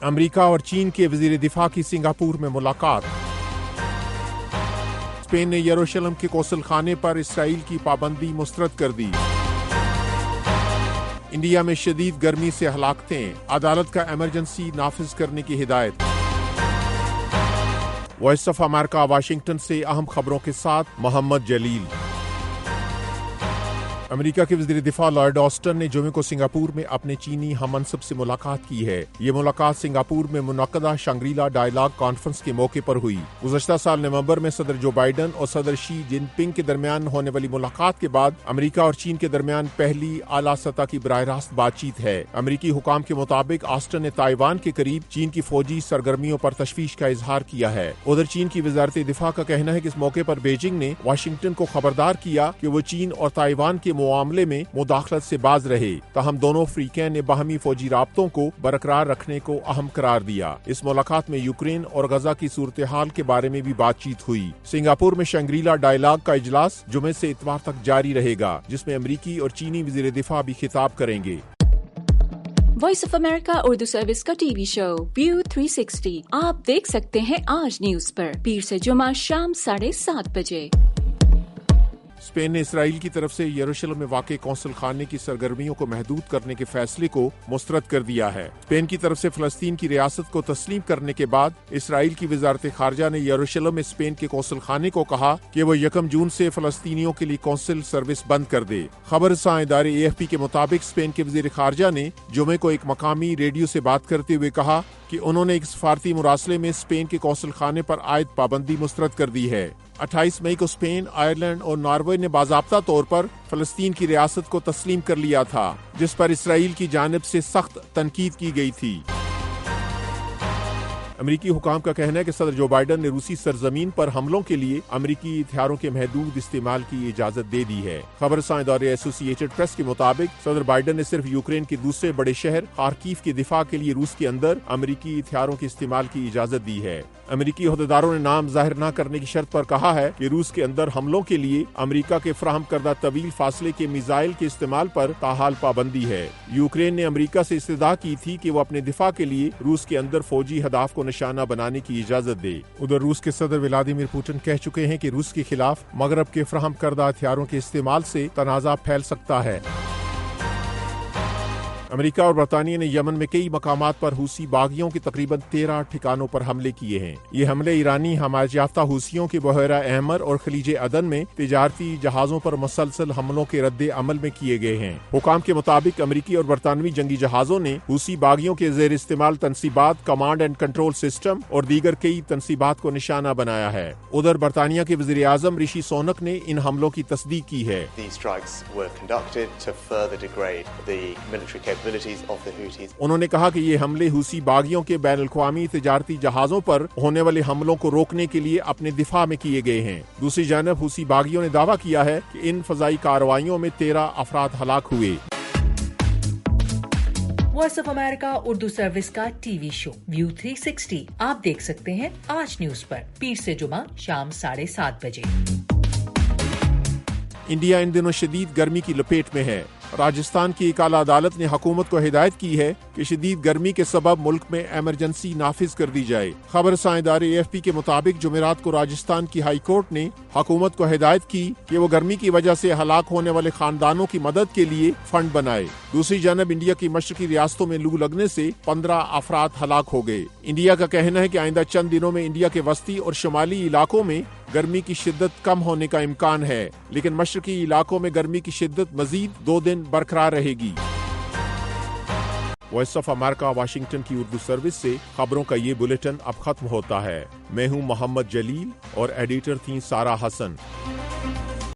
امریکہ اور چین کے وزیر دفاع کی سنگاپور میں ملاقات۔ اسپین نے یروشلم کے غسل خانے پر اسرائیل کی پابندی مسترد کر دی۔ انڈیا میں شدید گرمی سے ہلاکتیں، عدالت کا ایمرجنسی نافذ کرنے کی ہدایت۔ وائس آف امریکہ واشنگٹن سے اہم خبروں کے ساتھ محمد جلیل۔ امریکہ کے وزیر دفاع لارڈ آسٹن نے جمعے کو سنگاپور میں اپنے چینی ہم منصب سے ملاقات کی ہے۔ یہ ملاقات سنگاپور میں منعقدہ شانگری-لا ڈائیلاگ کانفرنس کے موقع پر ہوئی۔ گزشتہ سال نومبر میں صدر جو بائیڈن اور صدر شی جن پنگ کے درمیان ہونے والی ملاقات کے بعد امریکہ اور چین کے درمیان پہلی اعلیٰ سطح کی براہ راست بات چیت ہے۔ امریکی حکام کے مطابق آسٹن نے تائیوان کے قریب چین کی فوجی سرگرمیوں پر تشویش کا اظہار کیا ہے۔ ادھر چین کی وزارت دفاع کا کہنا ہے کہ اس موقع پر بیجنگ نے واشنگٹن کو خبردار کیا کہ وہ چین اور تائیوان کے معاملے میں مداخلت سے باز رہے، تاہم دونوں فریقین نے باہمی فوجی رابطوں کو برقرار رکھنے کو اہم قرار دیا۔ اس ملاقات میں یوکرین اور غزہ کی صورتحال کے بارے میں بھی بات چیت ہوئی۔ سنگاپور میں شانگری-لا ڈائیلاگ کا اجلاس جمعے سے اتوار تک جاری رہے گا، جس میں امریکی اور چینی وزیر دفاع بھی خطاب کریں گے۔ Voice of America Urdu service کا ٹی وی شو ویو 360 آپ دیکھ سکتے ہیں آج نیوز پر، پیر سے جمعہ شام 7:30 بجے۔ اسپین نے اسرائیل کی طرف سے یروشلم میں واقع قونصل خانے کی سرگرمیوں کو محدود کرنے کے فیصلے کو مسترد کر دیا ہے۔ اسپین کی طرف سے فلسطین کی ریاست کو تسلیم کرنے کے بعد اسرائیل کی وزارت خارجہ نے یروشلم میں اسپین کے قونصل خانے کو کہا کہ وہ 1 جون سے فلسطینیوں کے لیے قونصل سروس بند کر دے۔ خبر رساں ادارے AFP کے مطابق اسپین کے وزیر خارجہ نے جمعے کو ایک مقامی ریڈیو سے بات کرتے ہوئے کہا کہ انہوں نے ایک سفارتی مراسلے میں اسپین کے قونصل خانے پر عائد پابندی مسترد کر دی ہے۔ 28 مئی کو اسپین، آئرلینڈ اور ناروے نے باضابطہ طور پر فلسطین کی ریاست کو تسلیم کر لیا تھا، جس پر اسرائیل کی جانب سے سخت تنقید کی گئی تھی۔ امریکی حکام کا کہنا ہے کہ صدر جو بائیڈن نے روسی سرزمین پر حملوں کے لیے امریکی ہتھیاروں کے محدود استعمال کی اجازت دے دی ہے۔ خبر رساں ادارے ایسوسی ایٹڈ پریس کے مطابق صدر بائیڈن نے صرف یوکرین کے دوسرے بڑے شہر خارکیو کے دفاع کے لیے روس کے اندر امریکی ہتھیاروں کے استعمال کی اجازت دی ہے۔ امریکی عہدیداروں نے نام ظاہر نہ کرنے کی شرط پر کہا ہے کہ روس کے اندر حملوں کے لیے امریکہ کے فراہم کردہ طویل فاصلے کے میزائل کے استعمال پر تاحال پابندی ہے۔ یوکرین نے امریکہ سے استدعا کی تھی کہ وہ اپنے دفاع کے لیے روس کے اندر فوجی اہداف کو نشانہ بنانے کی اجازت دے۔ ادھر روس کے صدر ولادیمیر پوٹن کہہ چکے ہیں کہ روس کے خلاف مغرب کے فراہم کردہ ہتھیاروں کے استعمال سے تنازع پھیل سکتا ہے۔ امریکہ اور برطانیہ نے یمن میں کئی مقامات پر حوثی باغیوں کے تقریباً 13 ٹھکانوں پر حملے کیے ہیں۔ یہ حملے ایرانی حمایت یافتہ حوثیوں کے بحیرہ احمر اور خلیج عدن میں تجارتی جہازوں پر مسلسل حملوں کے رد عمل میں کیے گئے ہیں۔ حکام کے مطابق امریکی اور برطانوی جنگی جہازوں نے حوثی باغیوں کے زیر استعمال تنصیبات، کمانڈ اینڈ کنٹرول سسٹم اور دیگر کئی تنصیبات کو نشانہ بنایا ہے۔ ادھر برطانیہ کے وزیر اعظم رشی سونک نے ان حملوں کی تصدیق کی ہے۔ انہوں نے کہا کہ یہ حملے حوثی باغیوں کے بین الاقوامی تجارتی جہازوں پر ہونے والے حملوں کو روکنے کے لیے اپنے دفاع میں کیے گئے ہیں۔ دوسری جانب حوثی باغیوں نے دعویٰ کیا ہے کہ ان فضائی کارروائیوں میں 13 افراد ہلاک ہوئے۔ Voice of America Urdu service کا ٹی وی شو ویو 360 آپ دیکھ سکتے ہیں آج نیوز پر، پیر سے جمعہ شام 7:30 بجے۔ انڈیا ان دنوں شدید گرمی کی لپیٹ میں ہے۔ راجستھان کی ایک اعلیٰ عدالت نے حکومت کو ہدایت کی ہے کہ شدید گرمی کے سبب ملک میں ایمرجنسی نافذ کر دی جائے۔ خبر رساں ادارے AFP کے مطابق جمعرات کو راجستھان کی ہائی کورٹ نے حکومت کو ہدایت کی کہ وہ گرمی کی وجہ سے ہلاک ہونے والے خاندانوں کی مدد کے لیے فنڈ بنائے۔ دوسری جانب انڈیا کی مشرقی ریاستوں میں لو لگنے سے 15 افراد ہلاک ہو گئے۔ انڈیا کا کہنا ہے کہ آئندہ چند دنوں میں انڈیا کے وسطی اور شمالی علاقوں میں گرمی کی شدت کم ہونے کا امکان ہے، لیکن مشرقی علاقوں میں گرمی کی شدت مزید 2 دن برقرار رہے گی۔ وائس آف امریکہ واشنگٹن کی اردو سروس سے خبروں کا یہ بلیٹن اب ختم ہوتا ہے۔ میں ہوں محمد جلیل اور ایڈیٹر تھیں سارہ حسن۔